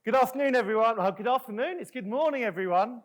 Good afternoon, everyone. Well, good afternoon. It's good morning, everyone.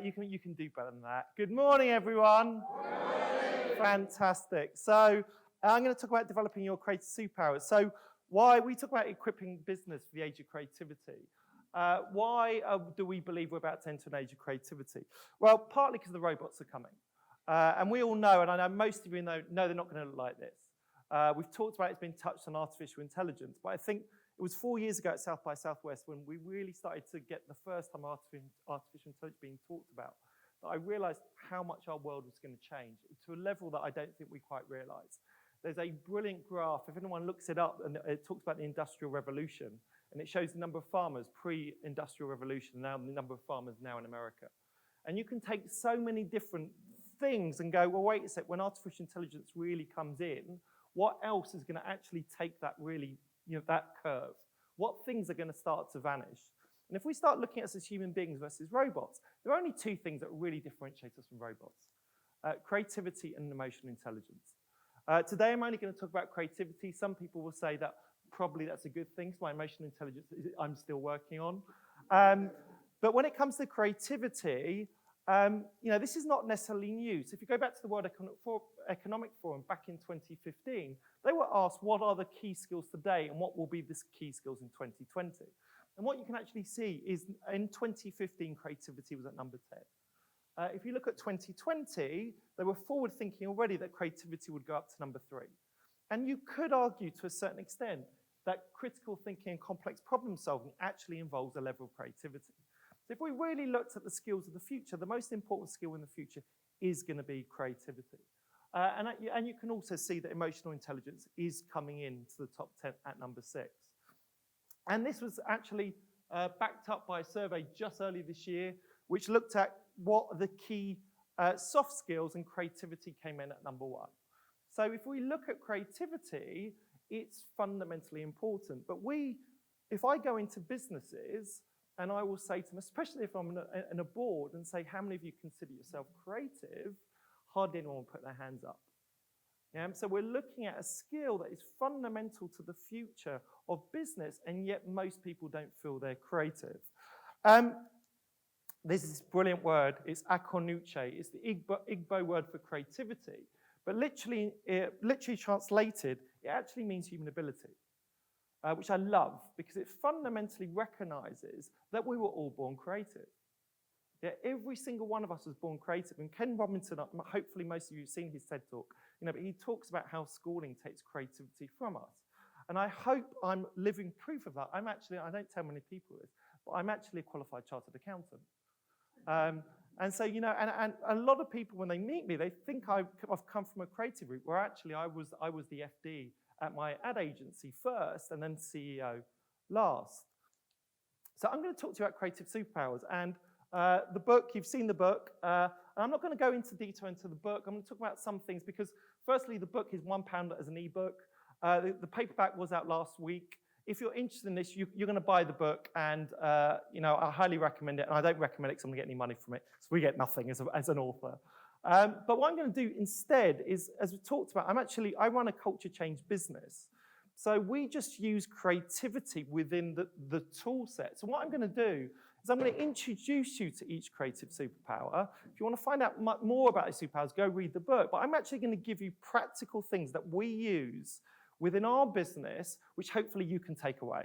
You can do better than that. Good morning, everyone. Good morning. Fantastic. So I'm going to talk about developing your creative superpowers. So why we talk about equipping business for the age of creativity. Why do we believe we're about to enter an age of creativity? Well, partly because the robots are coming. And we all know, and I know most of you know they're not going to look like this. We've talked about it's been touched on artificial intelligence, but I think it was 4 years ago at South by Southwest when we really started to get the first time artificial intelligence being talked about, that I realized how much our world was going to change to a level that I don't think we quite realize. There's a brilliant graph, if anyone looks it up, and it talks about the Industrial Revolution, and it shows the number of farmers pre-Industrial Revolution, now the number of farmers now in America. And you can take so many different things and go, well, wait a sec, when artificial intelligence really comes in, what else is going to actually take that really, that curve? What things are going to start to vanish? And if we start looking at us as human beings versus robots, there are only two things that really differentiate us from robots: creativity and emotional intelligence. Today, I'm only going to talk about creativity. Some people will say that probably that's a good thing. So my emotional intelligence, I'm still working on. But when it comes to creativity, this is not necessarily new. So if you go back to the World Economic Forum back in 2015, they were asked what are the key skills today and what will be the key skills in 2020. And what you can actually see is in 2015, creativity was at number 10. If you look at 2020, they were forward thinking already that creativity would go up to number 3. And you could argue to a certain extent that critical thinking and complex problem solving actually involves a level of creativity. So if we really looked at the skills of the future, the most important skill in the future is going to be creativity. And you can also see that emotional intelligence is coming into the top 10 at number 6. And this was actually backed up by a survey just early this year, which looked at what the key soft skills, and creativity came in at number 1. So if we look at creativity, it's fundamentally important. But if I go into businesses, and I will say to them, especially if I'm in a board, and say, how many of you consider yourself creative? Hardly anyone will put their hands up. Yeah? So we're looking at a skill that is fundamental to the future of business, and yet most people don't feel they're creative. There's this brilliant word, it's akonuche. It's the Igbo word for creativity. But literally translated, it actually means human ability. Which I love, because it fundamentally recognizes that we were all born creative. Yeah, every single one of us was born creative. And Ken Robinson, hopefully most of you have seen his TED Talk, but he talks about how schooling takes creativity from us. And I hope I'm living proof of that. I don't tell many people this, but I'm actually a qualified chartered accountant. And so, and a lot of people, when they meet me, they think I've come from a creative route, where actually I was the FD at my ad agency first, and then CEO last. So I'm going to talk to you about creative superpowers. And the book, you've seen the book. And I'm not going to go into detail into the book. I'm going to talk about some things because, firstly, the book is £1 as an ebook. The paperback was out last week. If you're interested in this, you're going to buy the book, and I highly recommend it. And I don't recommend it because I'm going to get any money from it, so we get nothing as an author. But what I'm going to do instead is, as we talked about, I run a culture change business. So we just use creativity within the tool set. So what I'm going to do is I'm going to introduce you to each creative superpower. If you want to find out more about these superpowers, go read the book. But I'm actually going to give you practical things that we use within our business, which hopefully you can take away.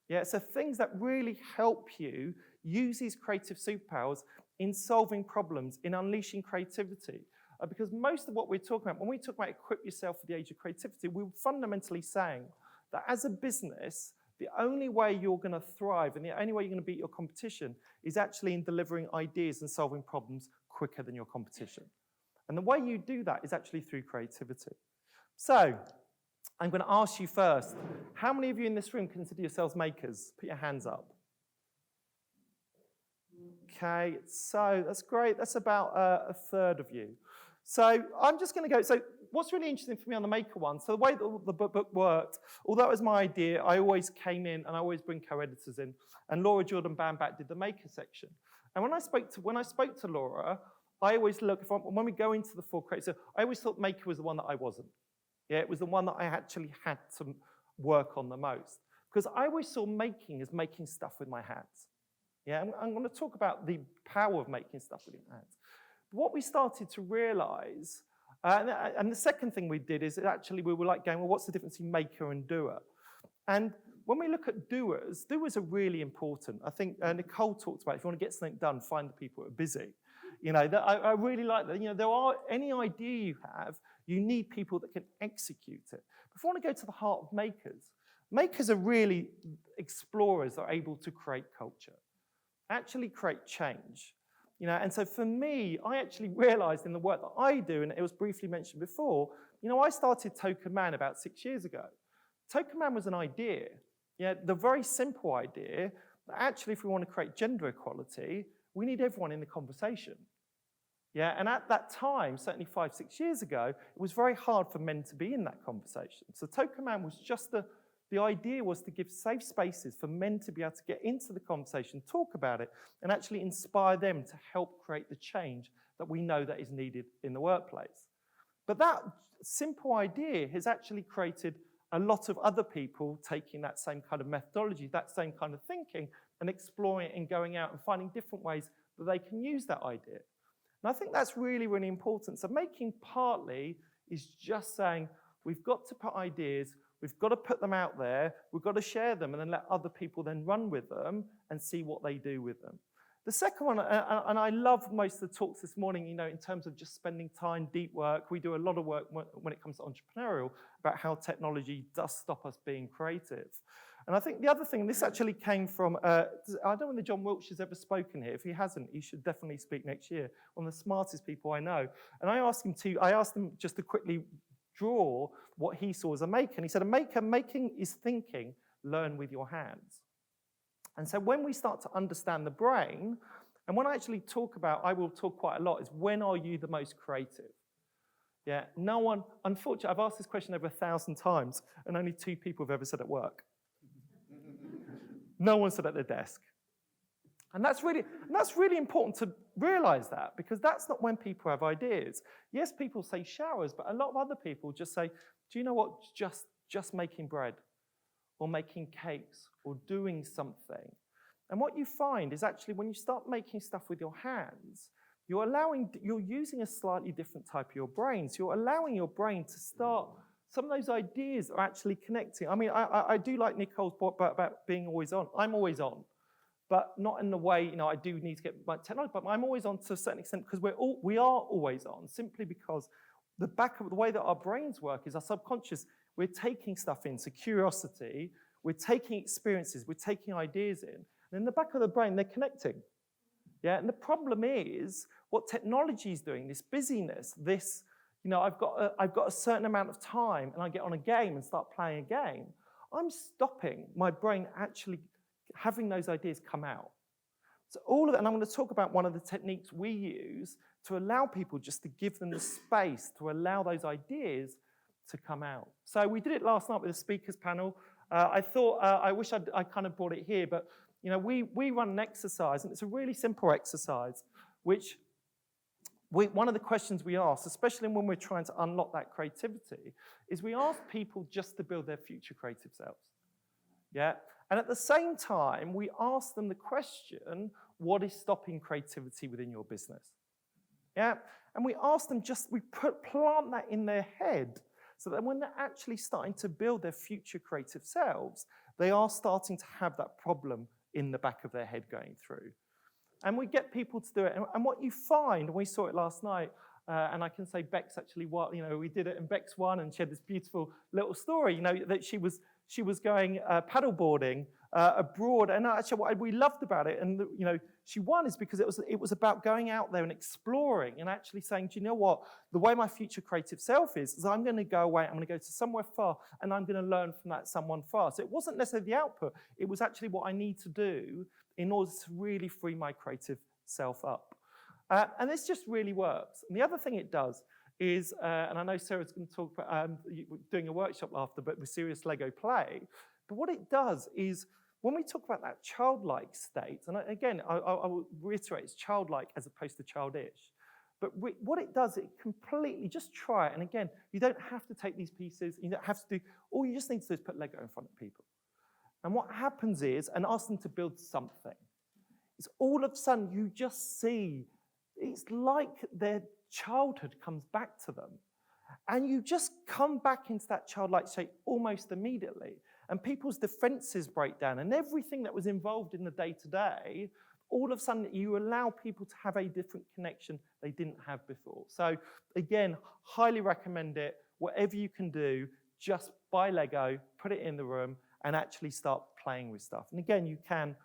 Yeah, so things that really help you use these creative superpowers in solving problems, in unleashing creativity. Because most of what we're talking about, when we talk about equip yourself for the age of creativity, we're fundamentally saying that as a business, the only way you're going to thrive and the only way you're going to beat your competition is actually in delivering ideas and solving problems quicker than your competition. And the way you do that is actually through creativity. So I'm going to ask you first, how many of you in this room consider yourselves makers? Put your hands up. Okay, so that's great. That's about a third of you. So I'm just going to go. So what's really interesting for me on the maker one, so the way that the book worked, although it was my idea, I always came in and I always bring co-editors in. And Laura Jordan Bamback did the maker section. And when I spoke to Laura, I always look, when we go into the full creative, so I always thought maker was the one that I wasn't. Yeah, it was the one that I actually had to work on the most. Because I always saw making as making stuff with my hands. Yeah, I'm going to talk about the power of making stuff with your hands. But what we started to realize, and the second thing we did is actually we were like going, well, what's the difference between maker and doer? And when we look at doers are really important. I think Nicole talked about if you want to get something done, find the people who are busy. I really like that. There are any idea you have, you need people that can execute it. If I want to go to the heart of makers, makers are really explorers that are able to create culture, actually create change. And so for me, I actually realized in the work that I do, and it was briefly mentioned before, I started Token Man about 6 years ago. Token Man was an idea, the very simple idea that actually if we want to create gender equality, we need everyone in the conversation. And at that time, certainly 5-6 years ago, it was very hard for men to be in that conversation. So Token Man was just the idea was to give safe spaces for men to be able to get into the conversation, talk about it, and actually inspire them to help create the change that we know that is needed in the workplace. But that simple idea has actually created a lot of other people taking that same kind of methodology, that same kind of thinking, and exploring it and going out and finding different ways that they can use that idea. And I think that's really, really important. So making partly is just saying, we've got to put ideas, we've got to put them out there, we've got to share them, and then let other people then run with them and see what they do with them. The second one, and I love most of the talks this morning, in terms of just spending time, deep work. We do a lot of work when it comes to entrepreneurial about how technology does stop us being creative. And I think the other thing, and this actually came from, I don't know whether John Wiltshire's ever spoken here. If he hasn't, he should definitely speak next year. One of the smartest people I know. And I asked him just to quickly draw what he saw as a maker. And he said, making is thinking, learn with your hands. And so when we start to understand the brain, and when I actually talk about, I will talk quite a lot, is when are you the most creative? No one, unfortunately, I've asked this question over 1,000 times, and only 2 people have ever said at work. No one said at their desk. And that's really important to realize that, because that's not when people have ideas. Yes, people say showers, but a lot of other people just say, do you know what, just making bread, or making cakes, or doing something. And what you find is actually when you start making stuff with your hands, you're using a slightly different type of your brain. So you're allowing your brain to start, some of those ideas are actually connecting. I mean, I do like Nicole's point about being always on. I'm always on, but not in the way, I do need to get my technology, but I'm always on to a certain extent because we are always on, simply because the way that our brains work is our subconscious. We're taking stuff in, so curiosity, we're taking experiences, we're taking ideas in, and in the back of the brain, they're connecting. And the problem is, what technology is doing, this busyness, this, I've got a certain amount of time, and I get on a game and start playing a game, I'm stopping my brain actually having those ideas come out. So all of that, and I'm going to talk about one of the techniques we use to allow people just to give them the space to allow those ideas to come out. So we did it last night with the speakers panel. I thought, I wish I kind of brought it here, but we run an exercise, and it's a really simple exercise, which one of the questions we ask, especially when we're trying to unlock that creativity, is we ask people just to build their future creative selves. And at the same time, we ask them the question, what is stopping creativity within your business? And we ask them plant that in their head, so that when they're actually starting to build their future creative selves, they are starting to have that problem in the back of their head going through. And we get people to do it. And what you find, and we saw it last night, and I can say Bex actually, we did it, and Bex won, and she had this beautiful little story, that she was going paddleboarding abroad, and actually what we loved about it, and she won, is because it was about going out there and exploring and actually saying, do you know what, the way my future creative self is I'm going to go away, I'm going to go to somewhere far, and I'm going to learn from that someone far. So it wasn't necessarily the output, it was actually what I need to do in order to really free my creative self up. And this just really works. And the other thing it does is, and I know Sarah's going to talk about doing a workshop after, but with serious Lego play. But what it does is, when we talk about that childlike state, and again, I will reiterate, it's childlike as opposed to childish. But what it does, it completely, just try it. And again, you don't have to take these pieces, you don't have to do, all you just need to do is put Lego in front of people. And what happens is, and ask them to build something, is all of a sudden you just see, it's like their childhood comes back to them. And you just come back into that childlike state almost immediately. And people's defenses break down. And everything that was involved in the day-to-day, all of a sudden you allow people to have a different connection they didn't have before. So again, highly recommend it. Whatever you can do, just buy Lego, put it in the room, and actually start playing with stuff. And again, you can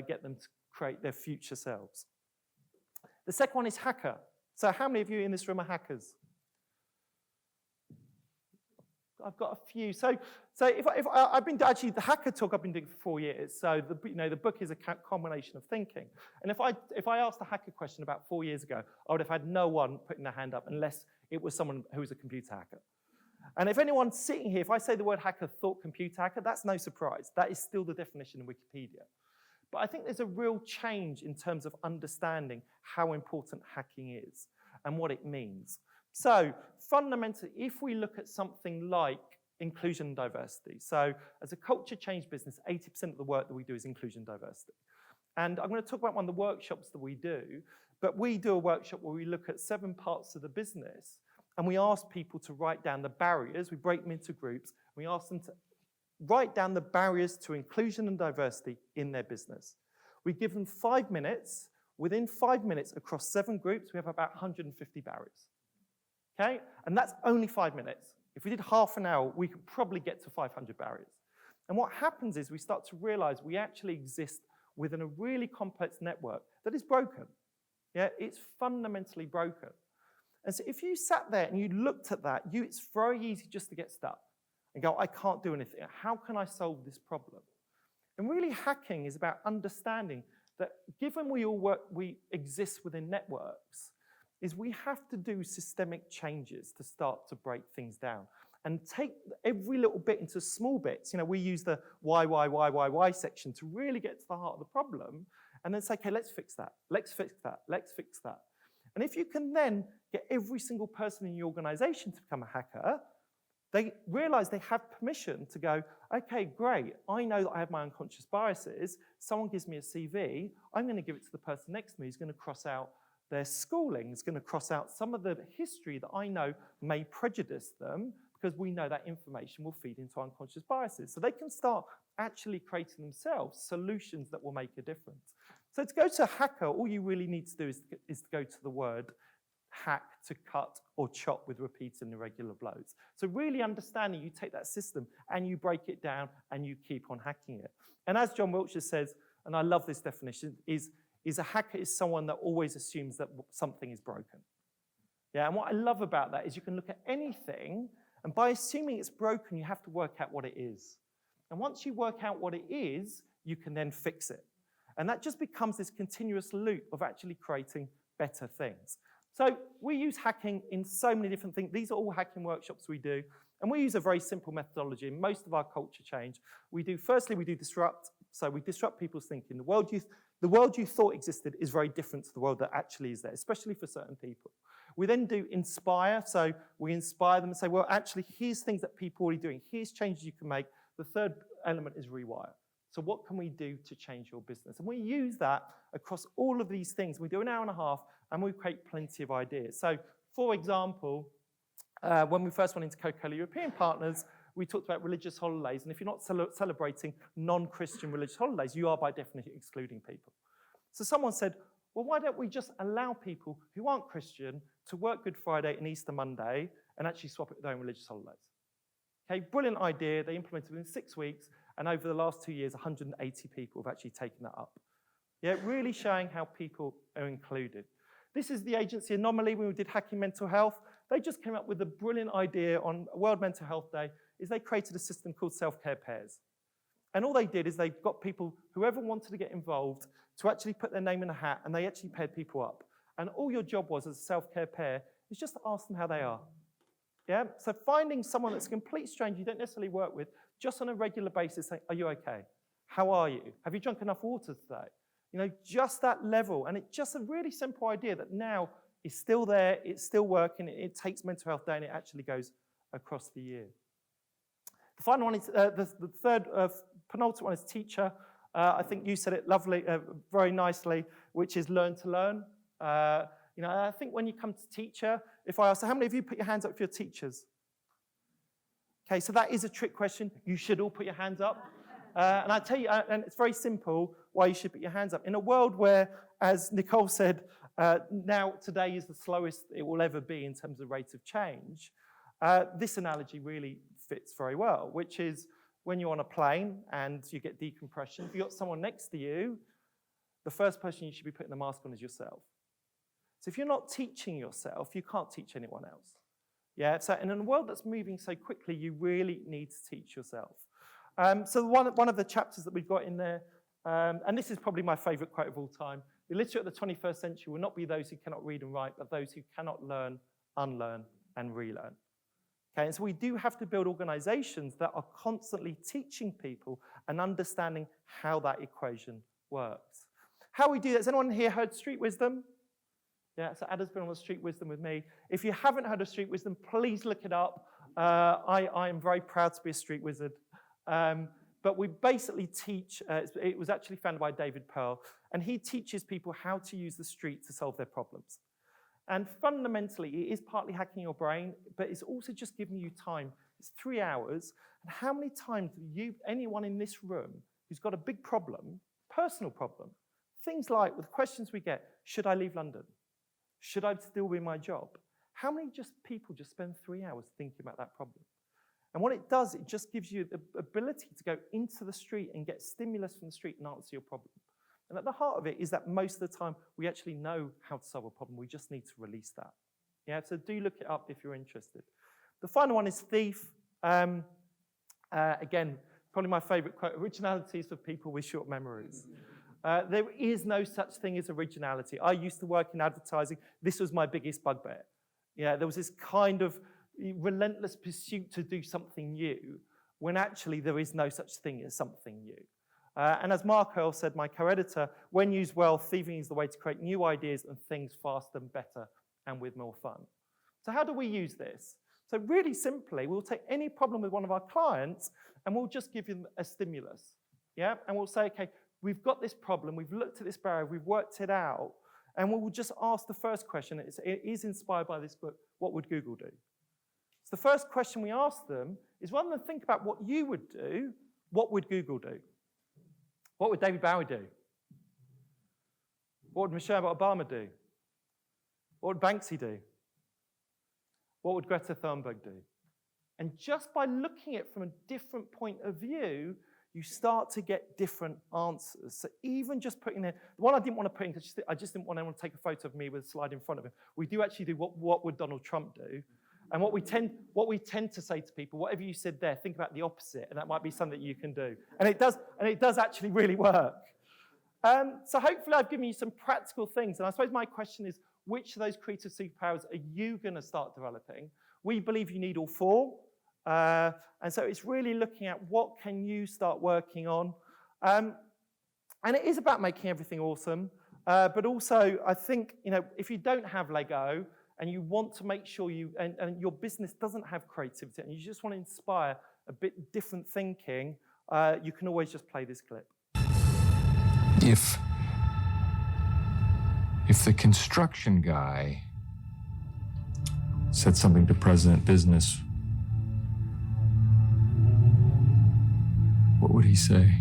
get them to create their future selves. The second one is hacker. So how many of you in this room are hackers? I've got a few. So if I've been actually the hacker talk I've been doing for 4 years. So the book is a combination of thinking. And if I asked a hacker question about 4 years ago, I would have had no one putting their hand up unless it was someone who was a computer hacker. And if anyone's sitting here, if I say the word hacker thought computer hacker, that's no surprise. That is still the definition in Wikipedia. But I think there's a real change in terms of understanding how important hacking is and what it means. So fundamentally, if we look at something like inclusion and diversity, so as a culture change business, 80% of the work that we do is inclusion and diversity. And I'm going to talk about one of the workshops that we do, but we do a workshop where we look at 7 parts of the business and we ask people to write down the barriers. We break them into groups. We ask them to write down the barriers to inclusion and diversity in their business. We give them 5 minutes. Within 5 minutes, across 7 groups, we have about 150 barriers. Okay? And that's only 5 minutes. If we did half an hour, we could probably get to 500 barriers. And what happens is we start to realize we actually exist within a really complex network that is broken. Yeah, it's fundamentally broken. And so if you sat there and you looked at that, it's very easy just to get stuck and go, I can't do anything. How can I solve this problem? And really hacking is about understanding that given we exist within networks, is we have to do systemic changes to start to break things down and take every little bit into small bits. We use the why section to really get to the heart of the problem and then say, okay, let's fix that, let's fix that, let's fix that. And if you can then get every single person in your organization to become a hacker, they realize they have permission to go, okay, great, I know that I have my unconscious biases. Someone gives me a CV, I'm going to give it to the person next to me who's going to cross out their schooling, is going to cross out some of the history that I know may prejudice them because we know that information will feed into unconscious biases. So they can start actually creating themselves solutions that will make a difference. So to go to hacker, all you really need to do is to go to the word hack, to cut or chop with repeats and irregular blows. So really understanding, you take that system and you break it down and you keep on hacking it. And as John Wiltshire says, and I love this definition, is a hacker is someone that always assumes that something is broken. Yeah, and what I love about that is you can look at anything, and by assuming it's broken, you have to work out what it is. And once you work out what it is, you can then fix it. And that just becomes this continuous loop of actually creating better things. So we use hacking in so many different things. These are all hacking workshops we do. And we use a very simple methodology in most of our culture change. Firstly, we do disrupt. So we disrupt people's thinking. The world you thought existed is very different to the world that actually is there, especially for certain people. We then do inspire. So we inspire them and say, well, actually, here's things that people are already doing. Here's changes you can make. The third element is rewire. So what can we do to change your business? And we use that across all of these things. We do an hour and a half, and we create plenty of ideas. So, for example, when we first went into Coca-Cola European Partners, we talked about religious holidays. And if you're not celebrating non-Christian religious holidays, you are by definition excluding people. So someone said, well, why don't we just allow people who aren't Christian to work Good Friday and Easter Monday and actually swap it with their own religious holidays? Okay, brilliant idea. They implemented it in 6 weeks. And over the last 2 years, 180 people have actually taken that up. Yeah, really showing how people are included. This is the agency Anomaly when we did Hacking Mental Health. They just came up with a brilliant idea on World Mental Health Day, is they created a system called self-care pairs. And all they did is they got people, whoever wanted to get involved, to actually put their name in a hat, and they actually paired people up. And all your job was as a self-care pair is just to ask them how they are. Yeah, so finding someone that's a complete stranger you don't necessarily work with, just on a regular basis, saying, are you okay? How are you? Have you drunk enough water today? Just that level. And it's just a really simple idea that now is still there, it's still working, it takes Mental Health Day, and it actually goes across the year. The final one is, the third penultimate one is teacher. I think you said it lovely, very nicely, which is learn to learn. I think when you come to teacher, if I ask, so how many of you put your hands up for your teachers? Okay, so that is a trick question. You should all put your hands up. And I tell you, and it's very simple why you should put your hands up. In a world where, as Nicole said, now today is the slowest it will ever be in terms of rate of change, this analogy really fits very well, which is when you're on a plane and you get decompression, if you've got someone next to you, the first person you should be putting the mask on is yourself. So if you're not teaching yourself, you can't teach anyone else. Yeah, so in a world that's moving so quickly, you really need to teach yourself. So one of the chapters that we've got in there, and this is probably my favorite quote of all time, the illiterate of the 21st century will not be those who cannot read and write, but those who cannot learn, unlearn, and relearn. Okay, and so we do have to build organizations that are constantly teaching people and understanding how that equation works. How we do that, has anyone here heard Street Wisdom? Yeah, so Ada's been on the Street Wisdom with me. If you haven't heard of Street Wisdom, please look it up. I am very proud to be a street wizard. But we basically teach, it was actually founded by David Pearl, and he teaches people how to use the street to solve their problems. And fundamentally, it is partly hacking your brain, but it's also just giving you time. It's 3 hours. And how many times do anyone in this room who's got a big problem, personal problem, things like, with questions we get, should I leave London? Should I still be in my job? How many people just spend 3 hours thinking about that problem? And what it does, it just gives you the ability to go into the street and get stimulus from the street and answer your problem. And at the heart of it is that most of the time, we actually know how to solve a problem. We just need to release that. Yeah, so do look it up if you're interested. The final one is thief. Again, probably my favorite quote, originality is for people with short memories. There is no such thing as originality. I used to work in advertising. This was my biggest bugbear. Yeah, there was this kind of relentless pursuit to do something new when actually there is no such thing as something new. And as Mark Earle said, my co-editor, when used well, thieving is the way to create new ideas and things faster and better and with more fun. So how do we use this? So really simply, we'll take any problem with one of our clients and we'll just give them a stimulus. Yeah, and we'll say, okay, we've got this problem, we've looked at this barrier, we've worked it out, and we'll just ask the first question. It is inspired by this book, what would Google do? So the first question we ask them is, rather than think about what you would do, what would Google do? What would David Bowie do? What would Michelle Obama do? What would Banksy do? What would Greta Thunberg do? And just by looking at it from a different point of view, you start to get different answers. So even just putting there, the one I didn't want to put in, because I just didn't want anyone to take a photo of me with a slide in front of him. We do actually do what would Donald Trump do? And what we tend to say to people, whatever you said there, think about the opposite, and that might be something that you can do. And it does actually really work. So hopefully I've given you some practical things. And I suppose my question is, which of those creative superpowers are you going to start developing? We believe you need all four. And so it's really looking at what can you start working on. And it is about making everything awesome. But also, I think, if you don't have Lego, and you want to make sure and your business doesn't have creativity, and you just want to inspire a bit different thinking, you can always just play this clip. If the construction guy said something to President Business, what would he say?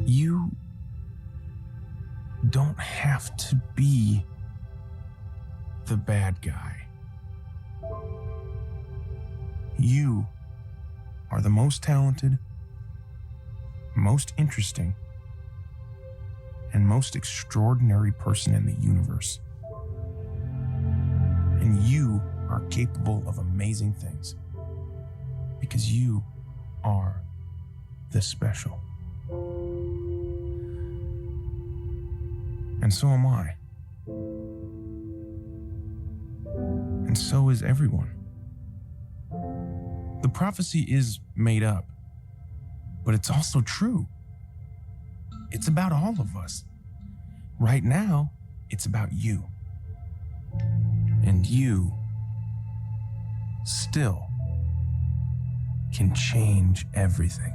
You don't have to be the bad guy. You are the most talented, most interesting, and most extraordinary person in the universe. And you are capable of amazing things because you are the special. And so am I. And so is everyone. The prophecy is made up, but it's also true. It's about all of us. Right now, it's about you. And you still can change everything.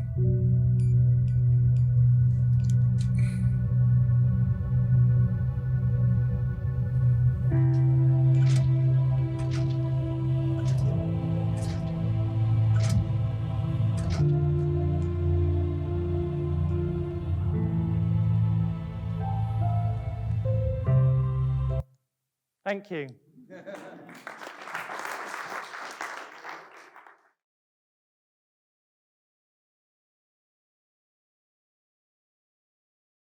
Thank you.